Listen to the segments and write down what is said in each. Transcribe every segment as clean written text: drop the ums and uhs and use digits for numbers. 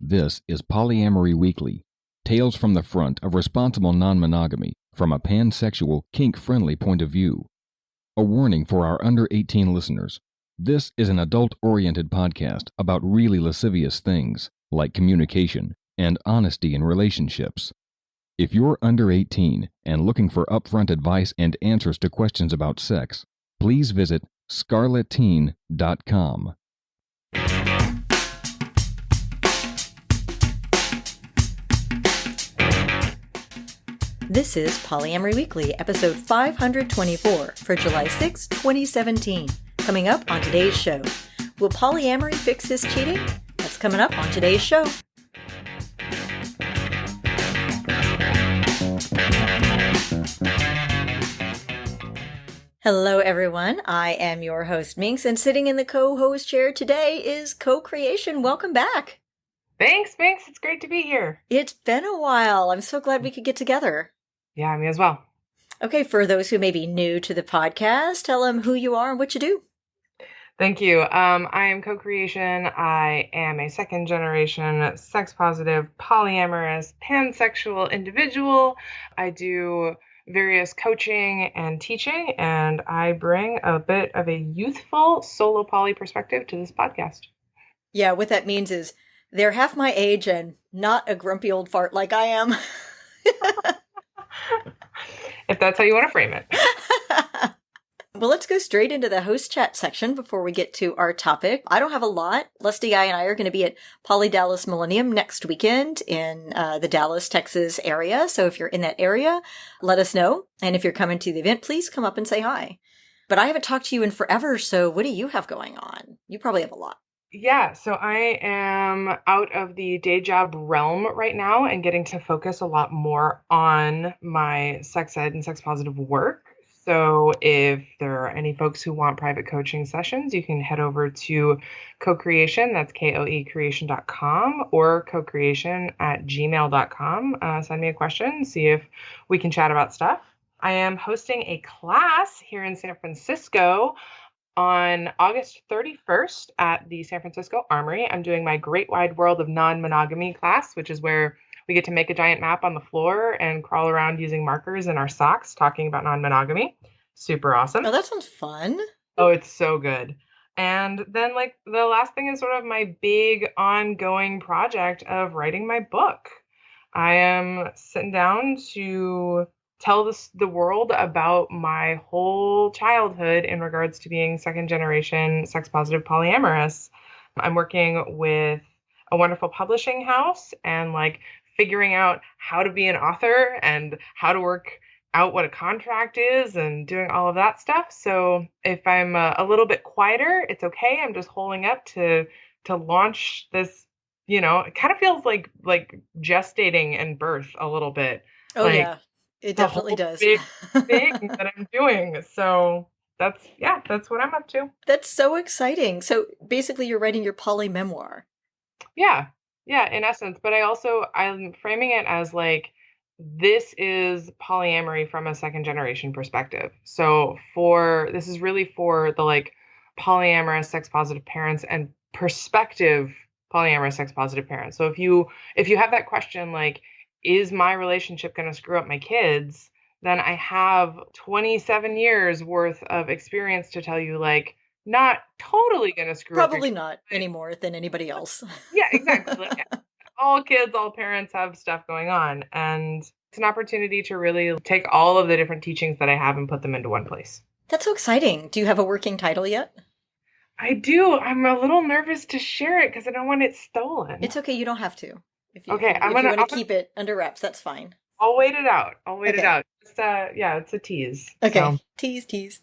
This is Polyamory Weekly, tales from the front of responsible non-monogamy from a pansexual, kink-friendly point of view. A warning for our under-18 listeners. This is an adult-oriented podcast about really lascivious things, like communication and honesty in relationships. If you're under 18 and looking for upfront advice and answers to questions about sex, please visit scarletteen.com. This is Polyamory Weekly, episode 524 for July 6, 2017. Coming up on today's show, will polyamory fix his cheating? That's coming up on today's show. Hello, everyone. I am your host, Minx, and sitting in the co-host chair today is koecreation. Welcome back. Thanks, Minx. It's great to be here. It's been a while. I'm so glad we could get together. Yeah, me as well. Okay, for those who may be new to the podcast, tell them who you are and what you do. Thank you. I am koecreation. I am a second-generation, sex-positive, polyamorous, pansexual individual. I do various coaching and teaching, and I bring a bit of a youthful solo poly perspective to this podcast. Yeah, what that means is they're half my age and not a grumpy old fart like I am. If that's how you want to frame it. Well, let's go straight into the host chat section before we get to our topic. I don't have a lot. LustyGuy and I are going to be at Poly Dallas Millennium next weekend in the Dallas, Texas area. So if you're in that area, let us know. And if you're coming to the event, please come up and say hi. But I haven't talked to you in forever, so what do you have going on? You probably have a lot. Yeah, so I am out of the day job realm right now and getting to focus a lot more on my sex ed and sex positive work. So if there are any folks who want private coaching sessions, you can head over to koecreation, that's koecreation.com, or koecreation@gmail.com. Send me a question, see if we can chat about stuff. I am hosting a class here in San Francisco on August 31st at the San Francisco Armory. I'm doing my Great Wide World of Non-Monogamy class, which is where we get to make a giant map on the floor and crawl around using markers in our socks talking about non-monogamy. Super awesome. Oh, that sounds fun. Oh, it's so good. And then the last thing is sort of my big ongoing project of writing my book. I am sitting down to tell the world about my whole childhood in regards to being second generation sex positive polyamorous. I'm working with a wonderful publishing house and figuring out how to be an author and how to work out what a contract is and doing all of that stuff. So if I'm a little bit quieter, it's okay. I'm just holding up to launch this, it kind of feels like gestating and birth a little bit. Oh, yeah. It definitely does. Big thing that I'm doing. So that's what I'm up to. That's so exciting. So basically you're writing your poly memoir. Yeah, in essence. But I'm framing it as this is polyamory from a second generation perspective. So this is really for the polyamorous sex positive parents and prospective polyamorous sex positive parents. So if you have that question, is my relationship going to screw up my kids? Then I have 27 years worth of experience to tell you, not totally going to screw up. Probably not any more than anybody else. Yeah, exactly. All kids, all parents have stuff going on. And it's an opportunity to really take all of the different teachings that I have and put them into one place. That's so exciting. Do you have a working title yet? I do. I'm a little nervous to share it because I don't want it stolen. It's okay. You don't have to. If you want to keep it under wraps, that's fine. I'll wait it out. It out. It's, it's a tease. Okay. So. Tease.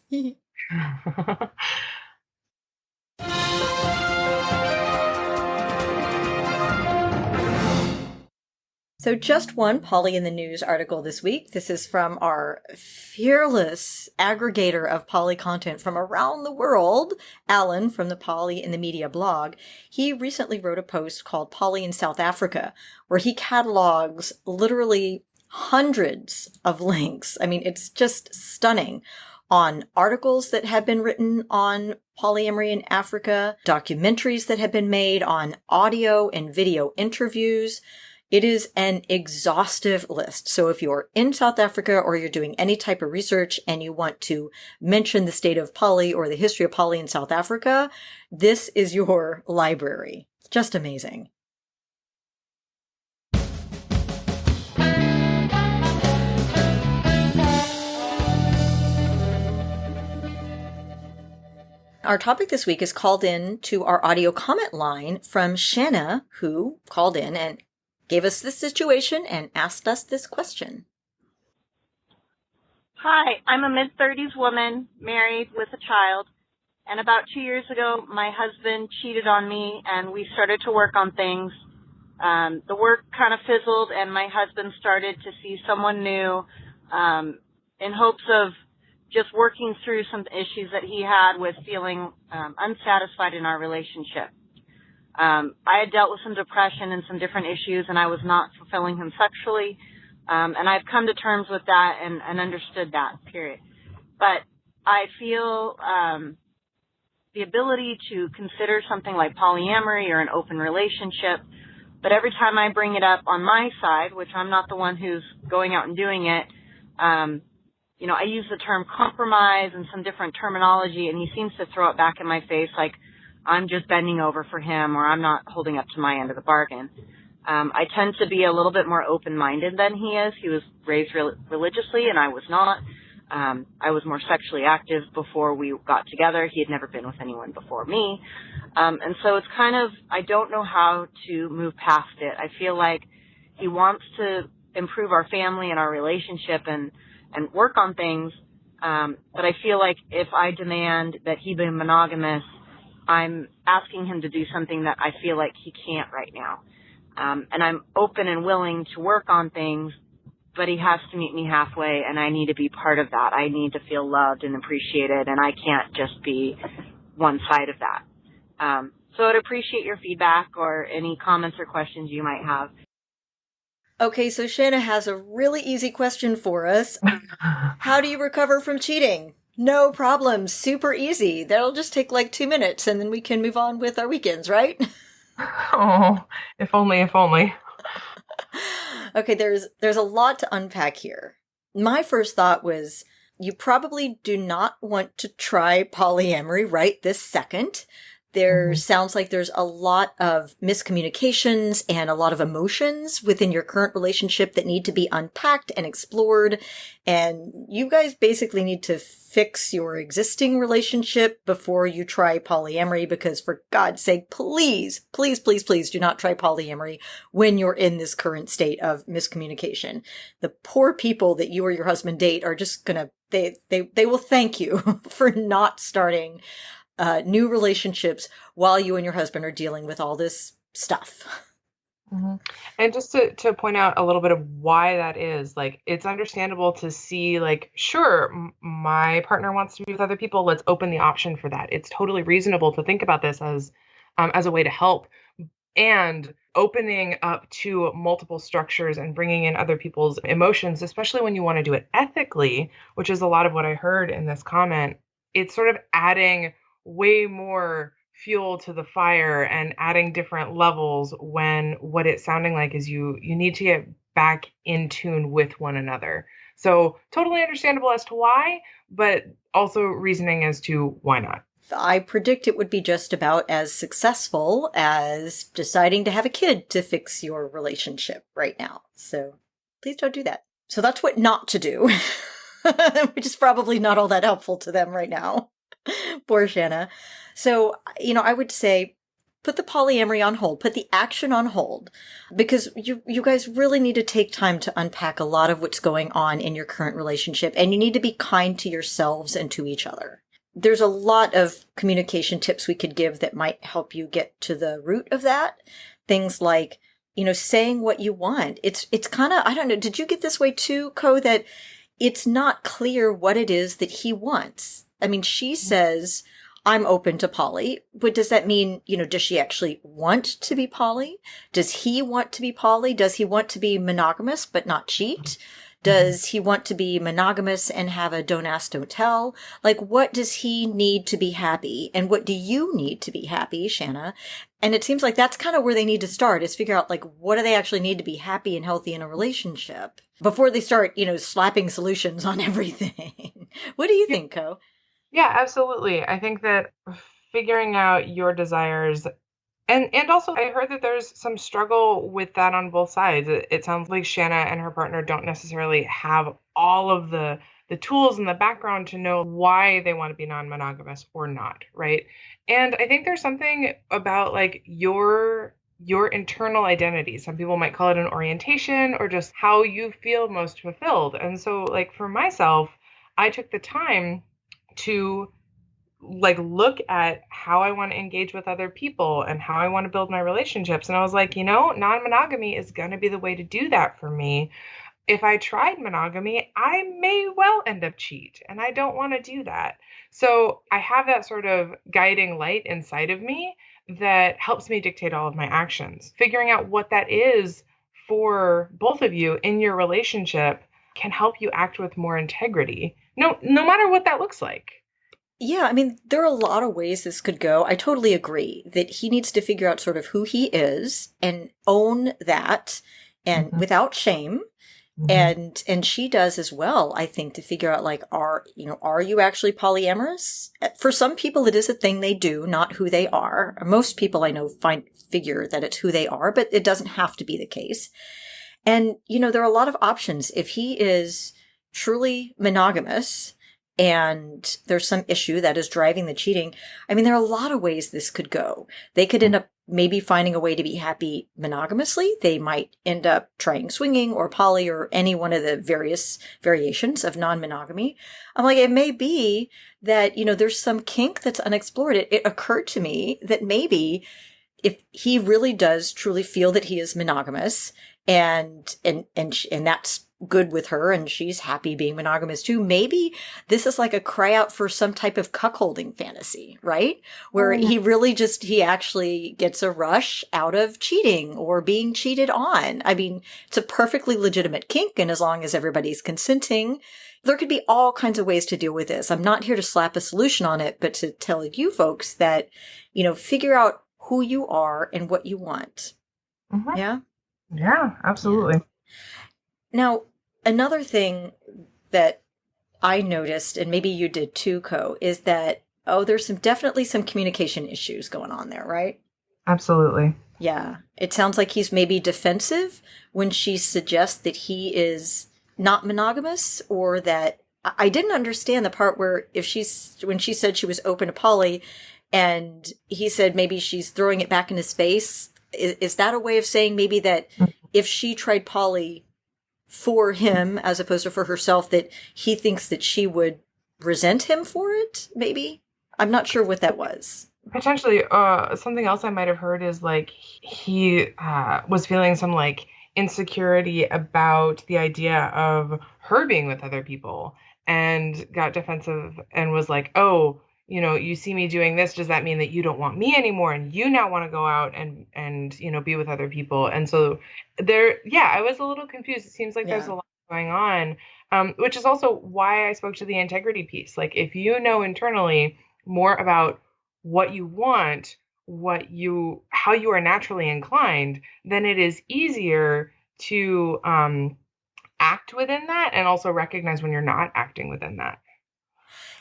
So just one Poly in the News article this week. This is from our fearless aggregator of poly content from around the world, Alan from the Poly in the Media blog. He recently wrote a post called Poly in South Africa, where he catalogs literally hundreds of links. I mean, it's just stunning on articles that have been written on polyamory in Africa, documentaries that have been made on audio and video interviews. It is an exhaustive list. So if you're in South Africa or you're doing any type of research and you want to mention the state of poly or the history of poly in South Africa, this is your library. It's just amazing. Our topic this week is called in to our audio comment line from Shanna, who called in and gave us this situation and asked us this question. Hi, I'm a mid-30s woman, married with a child, and about 2 years ago, my husband cheated on me, and we started to work on things. The work kind of fizzled, and my husband started to see someone new in hopes of just working through some issues that he had with feeling unsatisfied in our relationship. I had dealt with some depression and some different issues, and I was not fulfilling him sexually, and I've come to terms with that and understood that, period. But I feel the ability to consider something like polyamory or an open relationship, but every time I bring it up on my side, which I'm not the one who's going out and doing it, I use the term compromise and some different terminology, and he seems to throw it back in my face like I'm just bending over for him or I'm not holding up to my end of the bargain. I tend to be a little bit more open-minded than he is. He was raised religiously, and I was not. I was more sexually active before we got together. He had never been with anyone before me. And so it's kind of, I don't know how to move past it. I feel like he wants to improve our family and our relationship and work on things, but I feel like if I demand that he be monogamous, I'm asking him to do something that I feel like he can't right now. And I'm open and willing to work on things, but he has to meet me halfway, and I need to be part of that. I need to feel loved and appreciated, and I can't just be one side of that. So I'd appreciate your feedback or any comments or questions you might have. Okay, so Shanna has a really easy question for us. How do you recover from cheating? No problem. Super easy. That'll just take like 2 minutes and then we can move on with our weekends, right? Oh, if only, if only. Okay, there's a lot to unpack here. My first thought was you probably do not want to try polyamory right this second. There sounds like there's a lot of miscommunications and a lot of emotions within your current relationship that need to be unpacked and explored. And you guys basically need to fix your existing relationship before you try polyamory, because for God's sake, please, please, please, please do not try polyamory when you're in this current state of miscommunication. The poor people that you or your husband date are just gonna, they will thank you for not starting new relationships while you and your husband are dealing with all this stuff. Mm-hmm. And just to point out a little bit of why that is, like, it's understandable to see, like, sure, my partner wants to be with other people. Let's open the option for that. It's totally reasonable to think about this as a way to help, and opening up to multiple structures and bringing in other people's emotions, especially when you want to do it ethically, which is a lot of what I heard in this comment. It's sort of adding way more fuel to the fire and adding different levels when what it's sounding like is you need to get back in tune with one another. So totally understandable as to why, but also reasoning as to why not. I predict it would be just about as successful as deciding to have a kid to fix your relationship right now. So please don't do that. So that's what not to do, which is probably not all that helpful to them right now. Poor Shanna. So, I would say put the polyamory on hold, put the action on hold, because you guys really need to take time to unpack a lot of what's going on in your current relationship, and you need to be kind to yourselves and to each other. There's a lot of communication tips we could give that might help you get to the root of that. Things like, saying what you want. It's kind of, I don't know, did you get this way too, Ko, that it's not clear what it is that he wants? I mean, she says, I'm open to poly, but does that mean, does she actually want to be poly? Does he want to be poly? Does he want to be monogamous but not cheat? Does he want to be monogamous and have a don't ask, don't tell? Like, what does he need to be happy? And what do you need to be happy, Shanna? And it seems like that's kind of where they need to start, is figure out, like, what do they actually need to be happy and healthy in a relationship before they start, slapping solutions on everything. What do you think, Ko? Yeah, absolutely. I think that figuring out your desires, and also I heard that there's some struggle with that on both sides. It sounds like Shanna and her partner don't necessarily have all of the tools in the background to know why they want to be non-monogamous or not, right? And I think there's something about like your internal identity. Some people might call it an orientation or just how you feel most fulfilled. And so like for myself, I took the time to like look at how I want to engage with other people and how I want to build my relationships. And I was like, non-monogamy is going to be the way to do that for me. If I tried monogamy, I may well end up cheat, and I don't want to do that. So I have that sort of guiding light inside of me that helps me dictate all of my actions. Figuring out what that is for both of you in your relationship can help you act with more integrity, no matter what that looks like. Yeah, I mean, there are a lot of ways this could go. I totally agree that he needs to figure out sort of who he is and own that, and without shame. And she does as well, I think, to figure out, like, are you actually polyamorous? For some people, it is a thing they do, not who they are. Most people I know figure that it's who they are, but it doesn't have to be the case. And, there are a lot of options. If he is truly monogamous and there's some issue that is driving the cheating, I mean, there are a lot of ways this could go. They could end up maybe finding a way to be happy monogamously. They might end up trying swinging or poly or any one of the various variations of non-monogamy. I'm like, it may be that, there's some kink that's unexplored. It occurred to me that maybe if he really does truly feel that he is monogamous and that's good with her and she's happy being monogamous too, maybe this is like a cry out for some type of cuckolding fantasy, right? Where he actually gets a rush out of cheating or being cheated on. I mean, it's a perfectly legitimate kink, and as long as everybody's consenting, there could be all kinds of ways to deal with this. I'm not here to slap a solution on it, but to tell you folks that, figure out who you are and what you want. Mm-hmm. Yeah? Yeah, absolutely. Yeah. Now, another thing that I noticed, and maybe you did too, Ko, is that, there's definitely some communication issues going on there, right? Absolutely. Yeah. It sounds like he's maybe defensive when she suggests that he is not monogamous, or that I didn't understand the part where when she said she was open to poly and he said maybe she's throwing it back in his face. Is that a way of saying maybe that if she tried poly for him as opposed to for herself, that he thinks that she would resent him for it? Maybe. I'm not sure what that was. Potentially. Something else I might have heard is like he was feeling some like insecurity about the idea of her being with other people and got defensive and was like, oh, you see me doing this, does that mean that you don't want me anymore and you now want to go out and be with other people? And so I was a little confused. It seems like there's a lot going on, which is also why I spoke to the integrity piece. Like, if you know internally more about what you want, how you are naturally inclined, then it is easier to act within that and also recognize when you're not acting within that.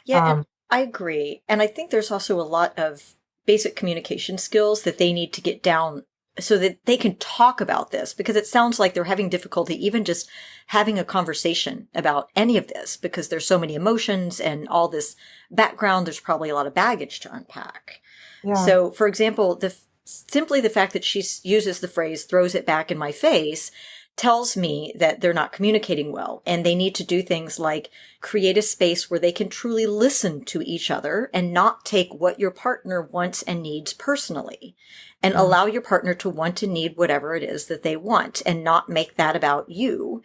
Yeah, I agree. And I think there's also a lot of basic communication skills that they need to get down so that they can talk about this, because it sounds like they're having difficulty even just having a conversation about any of this, because there's so many emotions and all this background. There's probably a lot of baggage to unpack. Yeah. So, for example, simply the fact that she uses the phrase "throws it back in my face" tells me that they're not communicating well, and they need to do things like create a space where they can truly listen to each other and not take what your partner wants and needs personally, and allow your partner to want and need whatever it is that they want and not make that about you.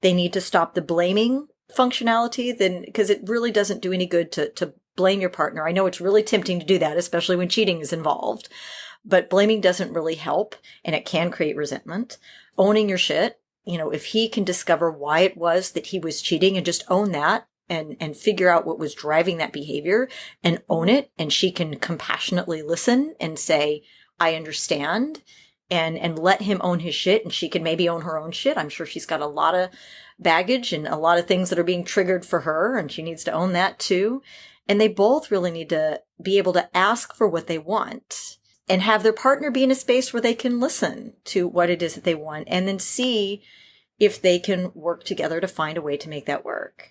They need to stop the blaming functionality, because it really doesn't do any good to blame your partner. I know it's really tempting to do that, especially when cheating is involved, but blaming doesn't really help, and it can create resentment. Owning your shit, if he can discover why it was that he was cheating and just own that and figure out what was driving that behavior and own it, and she can compassionately listen and say, I understand, and let him own his shit, and she can maybe own her own shit. I'm sure she's got a lot of baggage and a lot of things that are being triggered for her, and she needs to own that too. And they both really need to be able to ask for what they want and have their partner be in a space where they can listen to what it is that they want, and then see if they can work together to find a way to make that work.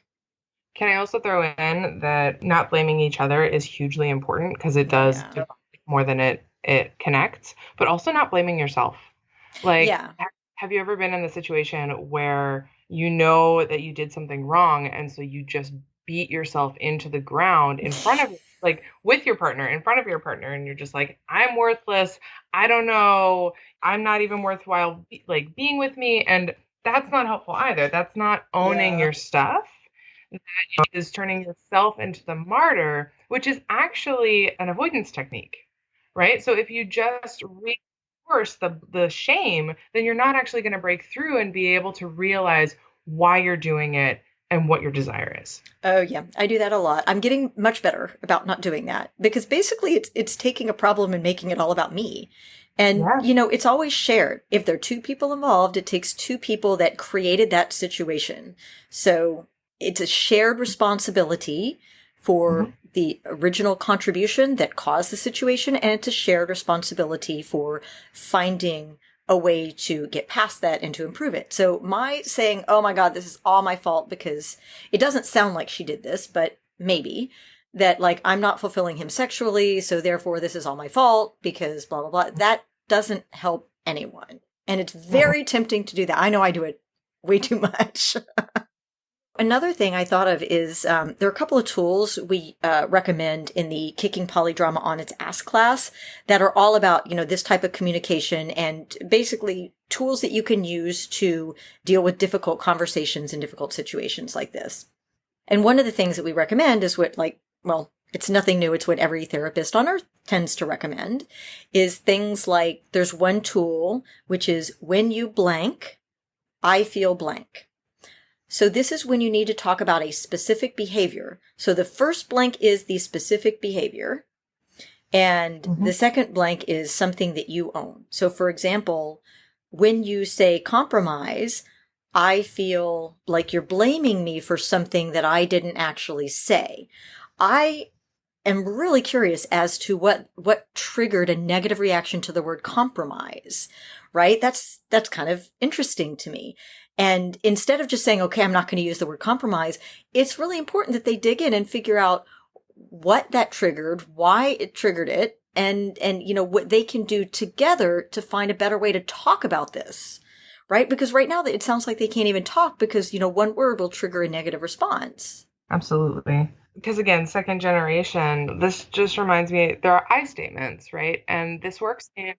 Can I also throw in that not blaming each other is hugely important, because it does divide more than it connects, but also not blaming yourself. Like, have you ever been in the situation where you know that you did something wrong, and so you just beat yourself into the ground in front of, like, with your partner, in front of your partner, and you're just like, I'm worthless, I don't know, I'm not even worthwhile, like, being with me. And that's not helpful either. That's not owning your stuff. That is turning yourself into the martyr, which is actually an avoidance technique, right? So if you just reinforce the shame, then you're not actually going to break through and be able to realize why you're doing it and what your desire is. Oh yeah, I do that a lot. I'm getting much better about not doing that, because basically it's taking a problem and making it all about me. And, it's always shared. If there are two people involved, it takes two people that created that situation. So it's a shared responsibility for the original contribution that caused the situation, and it's a shared responsibility for finding a way to get past that and to improve it. So my saying, oh my God, this is all my fault, because it doesn't sound like she did this, but maybe that, like, I'm not fulfilling him sexually, so therefore this is all my fault because blah, blah, blah. That doesn't help anyone. And it's very tempting to do that. I know I do it way too much. Another thing I thought of is there are a couple of tools we recommend in the Kicking Polydrama on its Ass class that are all about, this type of communication, and basically tools that you can use to deal with difficult conversations and difficult situations like this. And one of the things that we recommend is what, it's nothing new. It's what every therapist on earth tends to recommend, is things like, there's one tool, which is when you blank, I feel blank. So this is when you need to talk about a specific behavior. So the first blank is the specific behavior, and the second blank is something that you own. So for example, when you say compromise, I feel like you're blaming me for something that I didn't actually say. I am really curious as to what triggered a negative reaction to the word compromise, right? That's kind of interesting to me. And instead of just saying, okay, I'm not going to use the word compromise, it's really important that they dig in and figure out what that triggered, why it triggered it, and what they can do together to find a better way to talk about this, right? Because right now it sounds like they can't even talk because, one word will trigger a negative response. Absolutely. Because again, second generation, this just reminds me, there are I statements, right? And this works in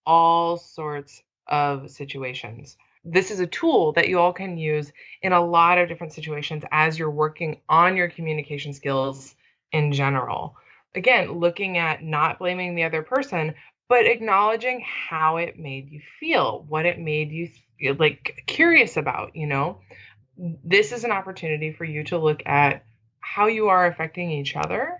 all sorts of situations. This is a tool that you all can use in a lot of different situations as you're working on your communication skills in general. Again, looking at not blaming the other person, but acknowledging how it made you feel, what it made you feel, curious about, This is an opportunity for you to look at how you are affecting each other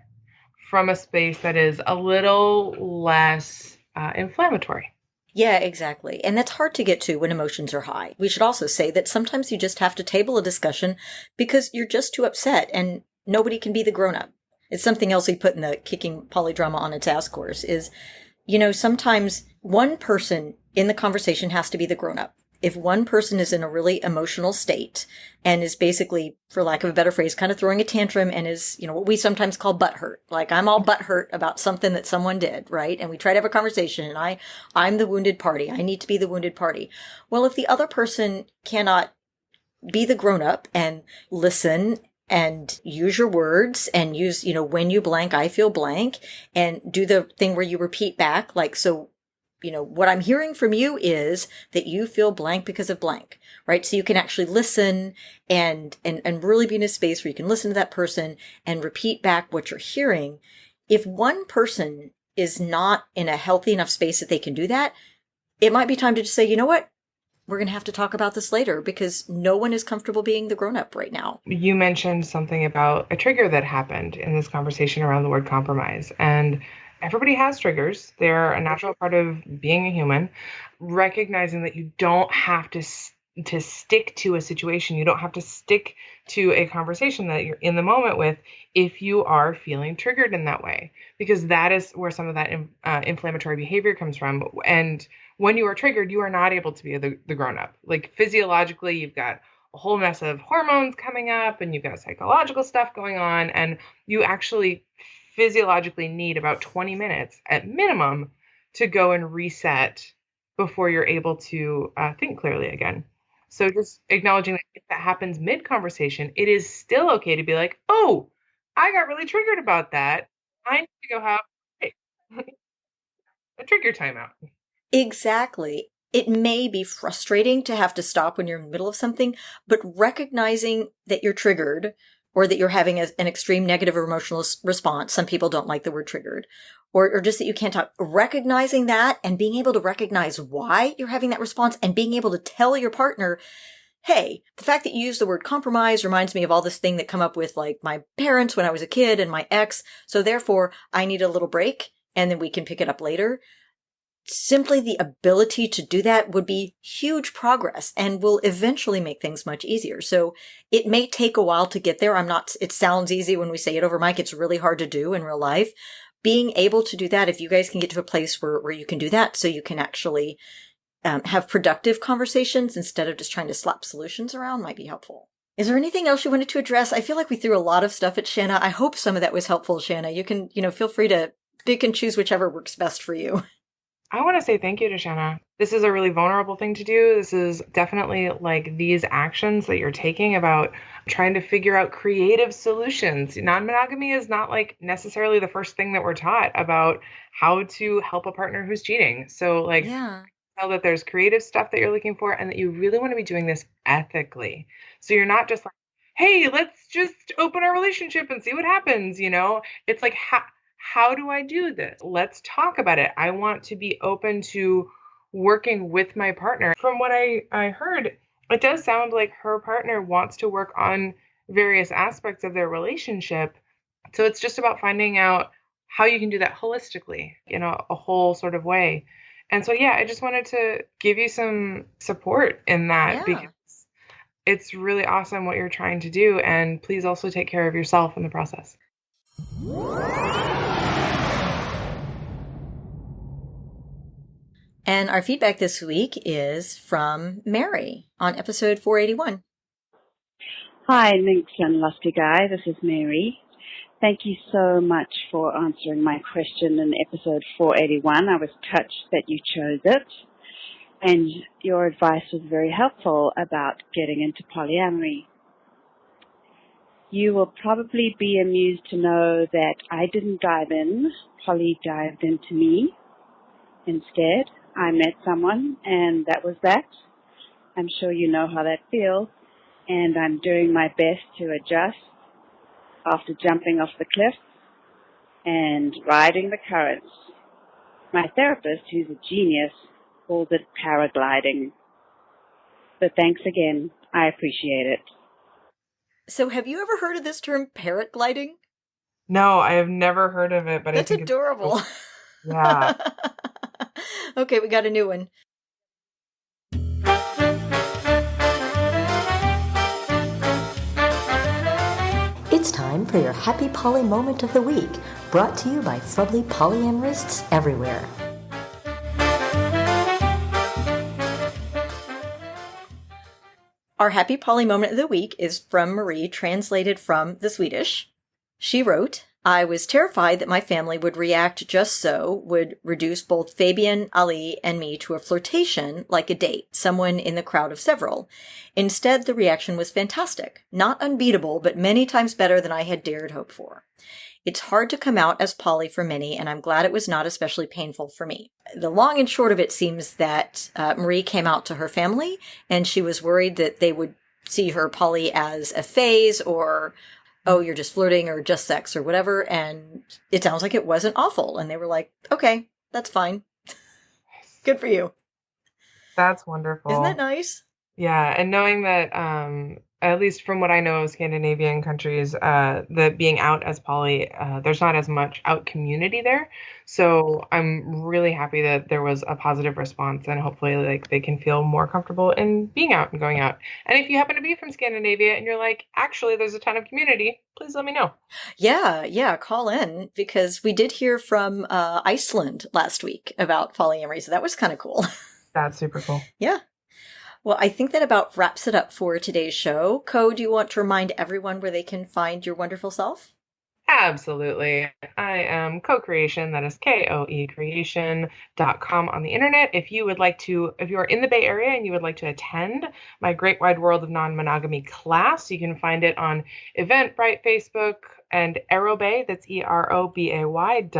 from a space that is a little less inflammatory. Yeah, exactly. And that's hard to get to when emotions are high. We should also say that sometimes you just have to table a discussion because you're just too upset and nobody can be the grown-up. It's something else we put in the Kicking Polydrama on its Ass course is, sometimes one person in the conversation has to be the grown-up. If one person is in a really emotional state and is basically, for lack of a better phrase, kind of throwing a tantrum and is, what we sometimes call butthurt. Like, I'm all butthurt about something that someone did, right? And we try to have a conversation and I'm the wounded party. I need to be the wounded party. Well, if the other person cannot be the grown-up and listen and use your words and use, when you blank, I feel blank, and do the thing where you repeat back, so what I'm hearing from you is that you feel blank because of blank, right? So you can actually listen and really be in a space where you can listen to that person and repeat back what you're hearing. If one person is not in a healthy enough space that they can do that, it might be time to just say, you know what? we're going to have to talk about this later because no one is comfortable being the grown-up right now. You mentioned something about a trigger that happened in this conversation around the word compromise. And everybody has triggers. They're a natural part of being a human. Recognizing that you don't have to stick to a situation. You don't have to stick to a conversation that you're in the moment with if you are feeling triggered in that way, because that is where some of that inflammatory behavior comes from. And when you are triggered, you are not able to be the grown-up. Like physiologically, you've got a whole mess of hormones coming up and you've got psychological stuff going on, and you actually physiologically need about 20 minutes at minimum to go and reset before you're able to think clearly again. So just acknowledging that if that happens mid-conversation, it is still okay to be like, oh, I got really triggered about that. I need to go have a trigger timeout. Exactly. It may be frustrating to have to stop when you're in the middle of something, but recognizing that you're triggered or that you're having an extreme negative or emotional response. Some people don't like the word triggered, or just that you can't talk. Recognizing that and being able to recognize why you're having that response and being able to tell your partner, hey, the fact that you use the word compromise reminds me of all this thing that come up with like my parents when I was a kid and my ex. So therefore I need a little break and then we can pick it up later. Simply the ability to do that would be huge progress and will eventually make things much easier. So it may take a while to get there. It sounds easy when we say it over mic. It's really hard to do in real life. Being able to do that, if you guys can get to a place where you can do that, so you can actually have productive conversations instead of just trying to slap solutions around, might be helpful. Is there anything else you wanted to address? I feel like we threw a lot of stuff at Shanna. I hope some of that was helpful, Shanna. You can, feel free to pick and choose whichever works best for you. I want to say thank you to Shanna. This is a really vulnerable thing to do. This is definitely like these actions that you're taking about trying to figure out creative solutions. Non-monogamy is not like necessarily the first thing that we're taught about how to help a partner who's cheating. So like, know that there's creative stuff that you're looking for and that you really want to be doing this ethically. So you're not just like, hey, let's just open our relationship and see what happens. It's like, how do I do this? Let's talk about it. I want to be open to working with my partner. From what I heard, it does sound like her partner wants to work on various aspects of their relationship. So it's just about finding out how you can do that holistically, a whole sort of way. And so, I just wanted to give you some support in that because it's really awesome what you're trying to do. And please also take care of yourself in the process. And our feedback this week is from Mary on episode 481. Hi, Minx and LustyGuy. This is Mary. Thank you so much for answering my question in episode 481. I was touched that you chose it. And your advice was very helpful about getting into polyamory. You will probably be amused to know that I didn't dive in. Poly dived into me. Instead, I met someone, and that was that. I'm sure you know how that feels, and I'm doing my best to adjust after jumping off the cliff and riding the currents. My therapist, who's a genius, calls it paragliding. So thanks again. I appreciate it. So have you ever heard of this term, parrot gliding? No, I have never heard of it, but that's I think adorable. Yeah. Okay, we got a new one. It's time for your Happy Poly Moment of the Week, brought to you by Fubbly polyamorists everywhere. Our Happy Poly Moment of the Week is from Marie, translated from the Swedish. She wrote, I was terrified that my family would react just so, would reduce both Fabian, Ali, and me to a flirtation like a date, someone in the crowd of several. Instead, the reaction was fantastic. Not unbeatable, but many times better than I had dared hope for. It's hard to come out as poly for many, and I'm glad it was not especially painful for me. The long and short of it seems that Marie came out to her family, and she was worried that they would see her poly as a phase or, oh, you're just flirting or just sex or whatever, and it sounds like it wasn't awful. And they were like, okay, that's fine. Good for you. That's wonderful. Isn't that nice? Yeah, and knowing that, at least from what I know of Scandinavian countries, that being out as poly, there's not as much out community there. So I'm really happy that there was a positive response, and hopefully, like, they can feel more comfortable in being out and going out. And if you happen to be from Scandinavia and you're like, actually, there's a ton of community, please let me know. Yeah, call in, because we did hear from Iceland last week about polyamory, so that was kind of cool. That's super cool. Yeah. Well, I think that about wraps it up for today's show. Co, do you want to remind everyone where they can find your wonderful self? Absolutely. I am koecreation, that is koecreation.com on the internet. If you are in the Bay Area and you would like to attend my Great Wide World of Non-Monogamy class, you can find it on Eventbrite, Facebook, and Aerobay, that's EROBAY.com.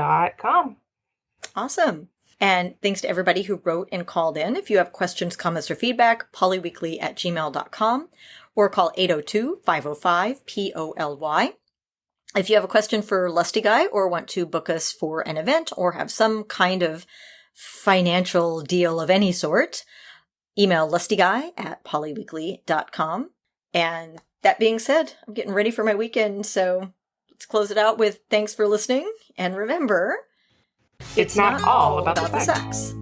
Awesome. And thanks to everybody who wrote and called in. If you have questions, comments, or feedback, polyweekly@gmail.com or call 802-505-POLY. If you have a question for LustyGuy or want to book us for an event or have some kind of financial deal of any sort, email lustyguy@polyweekly.com. And that being said, I'm getting ready for my weekend, so let's close it out with thanks for listening. And remember, it's not all about the sex.